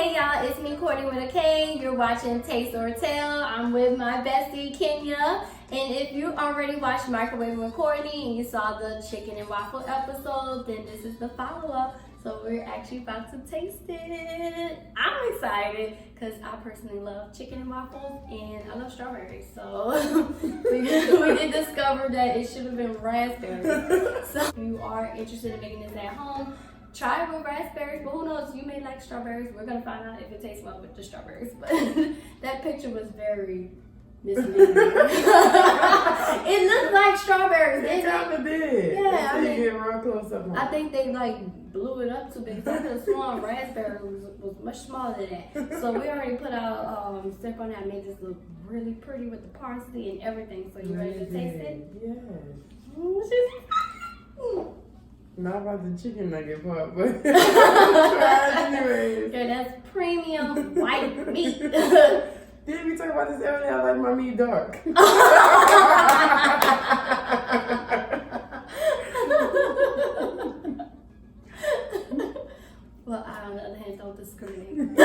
Hey y'all, it's me, Kortni with a K. You're watching Taste or Tell. I'm with my bestie, Kenya. And if you already watched Microwave with Kortni and you saw the chicken and waffle episode, then this is the follow-up. So we're actually about to taste it. I'm excited because I personally love chicken and waffles and I love strawberries. So we did discover that it should have been raspberries. So if you are interested in making this at home, try it with raspberries, but who knows, you may like strawberries. We're gonna find out if it tastes well with the strawberries. But that picture was very misleading. It looked like strawberries. It kind of did. Yeah, I mean, get real close up on I think they like blew it up too big. I could have sworn raspberry was much smaller than that. So we already put our step on that, made this look really pretty with the parsley and everything. So you ready to taste it? Yes. Mm. Not about the chicken nugget part, but try it anyways. Yeah, that's premium white meat. Didn't we talk about this earlier? I like my meat dark. Well, I, on the other hand, don't discriminate.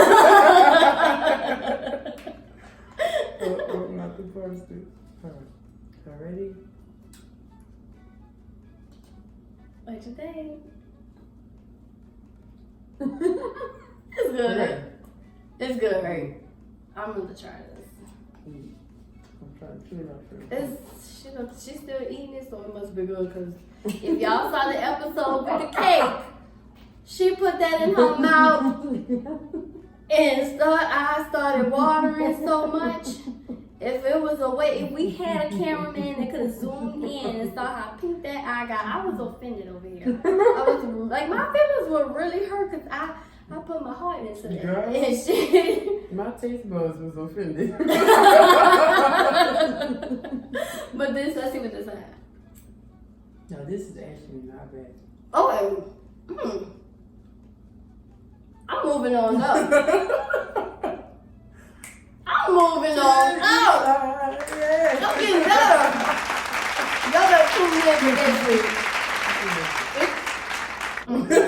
Oh, not the parsley. All ready? What you think? It's good. Okay. It's good, right? I'm gonna try this. I'm trying to chew it up first. She's still eating it, so it must be good. Cause if y'all saw the episode with the cake, she put that in her mouth, and I started watering so much. If it was a way, if we had a cameraman that could have zoomed in and saw how pink that eye got, I was offended over here. I was like, my feelings were really hurt because I put my heart into that. Girl, And shit. my taste buds was offended. But this, let's see what this has. No, this is actually not bad. Oh, I'm moving on up. I'm moving on up. Yeah. I'm getting better. Y'all better tune in for next week. It's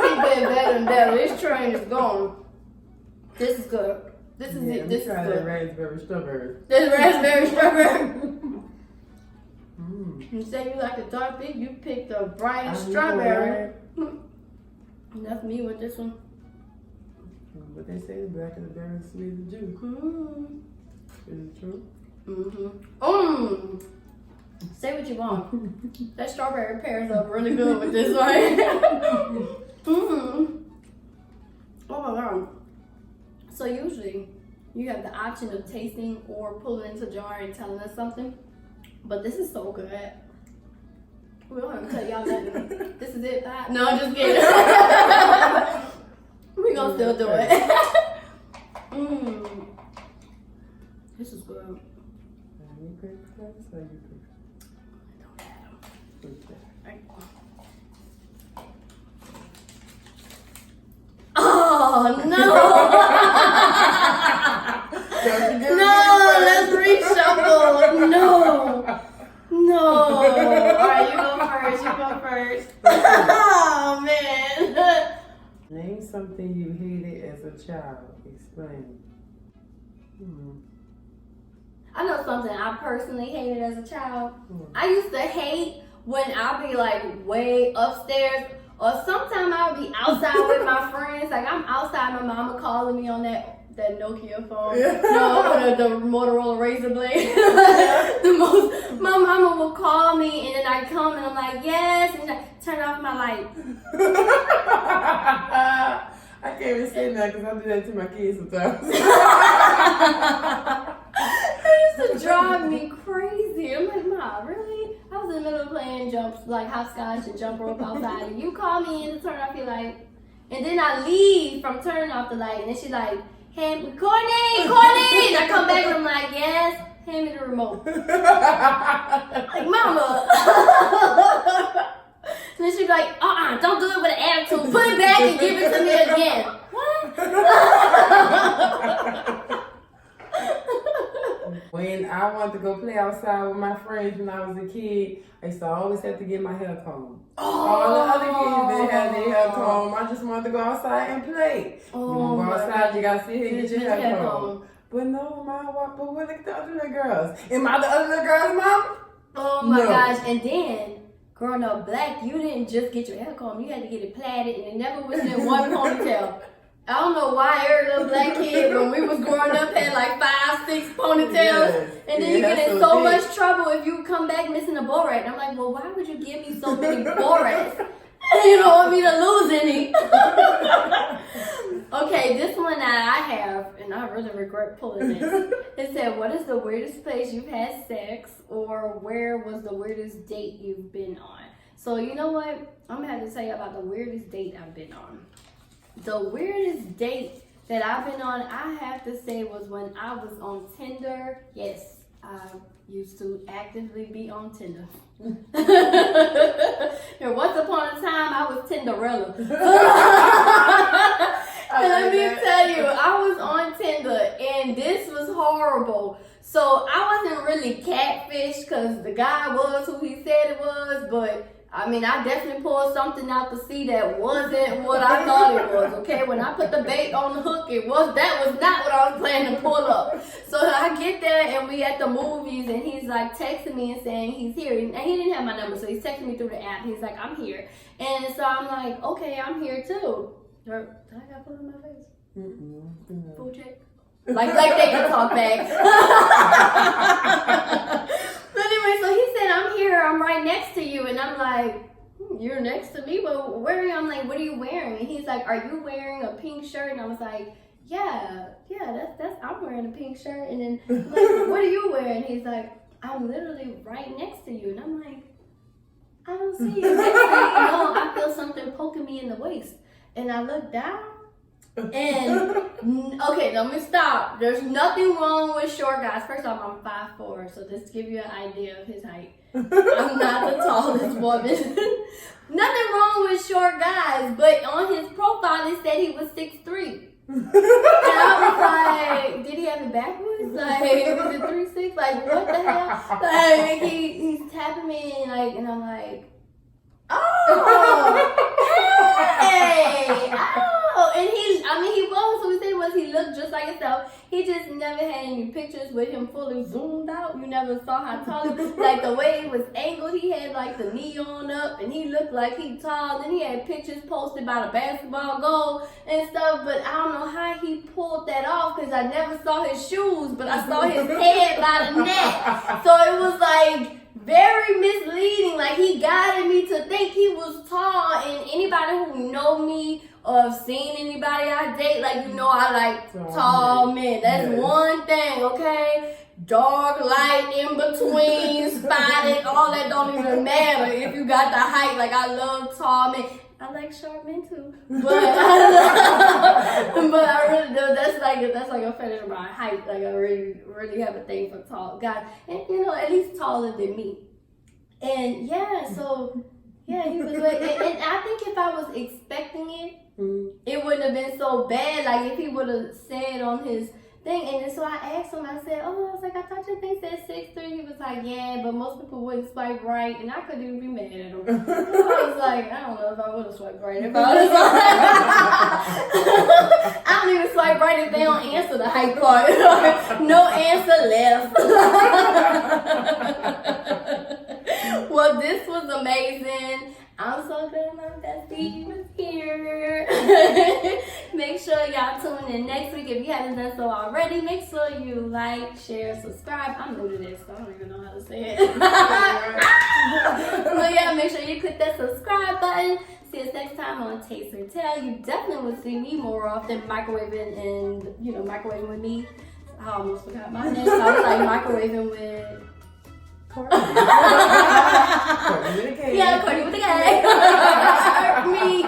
keep getting better and better. This train is gone. This is good. This is it. This is Try that good. raspberry strawberry. This raspberry strawberry. Mm. You say you like a dark big, you picked a bright I know, strawberry. right? That's me with this one. But they say the black of the berry is sweet as juice. Is it true? Say what you want. That strawberry pairs up really good with this, right? Oh my god. So usually you have the option of tasting or pulling into a jar and telling us something. But this is so good. We don't have to tell y'all nothing. This is it. No, I'm just kidding. We gonna still do it. This is good. You pick first or you pick? Oh no! No, let's reshuffle. No. Alright, you go first. Oh man. Name something you hated as a child. Explain. I know something I personally hated as a child. I used to hate when I'd be like way upstairs, or sometimes I would be outside with my friends. Like I'm outside, my mama calling me on that Nokia phone. No, the Motorola Razor Blade. My mama will call me and then I come and I'm like, yes, and I turn off my light. I can't even say that because I do that to my kids sometimes. It used to drive me crazy. I'm like, Ma, really? I was in the middle of playing jumps, like hopscotch and jump rope outside, and you call me in to turn off your light, and then I leave from turning off the light, and then she's like, hey, Kortni, and I come back and I'm like, yes, hand me the remote. Like, Mama. And then she'd be like, don't do it with an attitude. Put it back and give it to me again. What? When I wanted to go play outside with my friends when I was a kid, I used to always have to get my hair combed. All the other kids didn't have their hair combed. I just wanted to go outside and play. Oh, You want to go outside, you got to sit here and get your hair combed. combed. But no, but what are the other little girls? Am I the other little girl's mom? Oh my No. gosh. And then, growing up black, you didn't just get your hair combed. You had to get it plaited, and it never was in one ponytail. I don't know why every little black kid, when we was growing up, had like 5, 6 ponytails. Yes. And then you get in so much trouble if you come back missing a bow rat. And I'm like, well, why would you give me so many bow rats? You don't want me to lose any. Okay, this one that I have, and I really regret pulling this. It said, what is the weirdest place you've had sex, or where was the weirdest date you've been on? So you know what? I'm going to have to tell you about the weirdest date I've been on. The weirdest date that I've been on, I have to say, was when I was on Tinder. Yes, I used to actively be on Tinder. And once upon a time, I was Tinderella. And let me tell you, I was on Tinder, and this was horrible. So I wasn't really catfish because the guy was who he said it was, but I mean, I definitely pulled something out to see that wasn't what I thought it was, okay? When I put the bait on the hook, that was not what I was planning to pull up. So I get there, and we at the movies, and he's like texting me and saying he's here. And he didn't have my number, so he's texting me through the app. He's like, I'm here. And so I'm like, okay, I'm here too. Did I got put in my face? Full check? Like they can talk back. But anyway, so he said, I'm here, I'm right next to you. And I'm like, you're next to me? But where are you? I'm like, what are you wearing? And he's like, are you wearing a pink shirt? And I was like, yeah, I'm wearing a pink shirt. And then I'm like, what are you wearing? And he's like, I'm literally right next to you. And I'm like, I don't see you. Next thing you know, I feel something poking me in the waist. And I look down. And okay, let me stop. There's nothing wrong with short guys. First off, I'm 5'4", so just to give you an idea of his height. I'm not the tallest woman. Nothing wrong with short guys, but on his profile it said he was 6'3". And I was like, did he have it backwards? Like, is it 3'6"? Like, what the hell? Like, he's tapping me, and I'm like, oh, hey, oh. And he was, so he said was he looked just like himself. He just never had any pictures with him fully zoomed out. You never saw how tall he was. Like the way it was angled, he had like the knee on up, and he looked like he tall. Then he had pictures posted by the basketball goal and stuff, but I don't know how he pulled that off because I never saw his shoes, but I saw his head by the neck. So it was like very misleading. Like he guided me to think he was tall, and anybody who know me or have seen anybody I date, like, you know, I like tall men. That's one thing, okay? Dark, light, in between, spotted, all that don't even matter if you got the height. Like, I love tall men. I like short men too, but I really do. That's like a fetish of my height. Like I really have a thing for tall guys, and you know, at least taller than me. And yeah, so yeah, he was like, and I think if I was expecting it, it wouldn't have been so bad. Like if he would have said on his thing, and then so I asked him, I said, I was like, I thought your thing said 6'3". He was like, yeah, but most people wouldn't swipe right, and I couldn't even be mad at him. I was like, I don't know if I would have swiped right if I was I don't even swipe right if they don't answer the height part. No answer left. Well, this was amazing. I'm so glad my bestie was here. Make sure y'all tune in next week. If you haven't done so already, make sure you like, share, subscribe. I'm new to this, so I don't even know how to say it. So yeah, make sure you click that subscribe button. See us next time on Taste or Tell. You definitely will see me more often microwaving and, you know, microwaving with me. I almost forgot my name. So I was like microwaving with Kortni. Kortni with a K. Yeah, Kortni with a K. Me.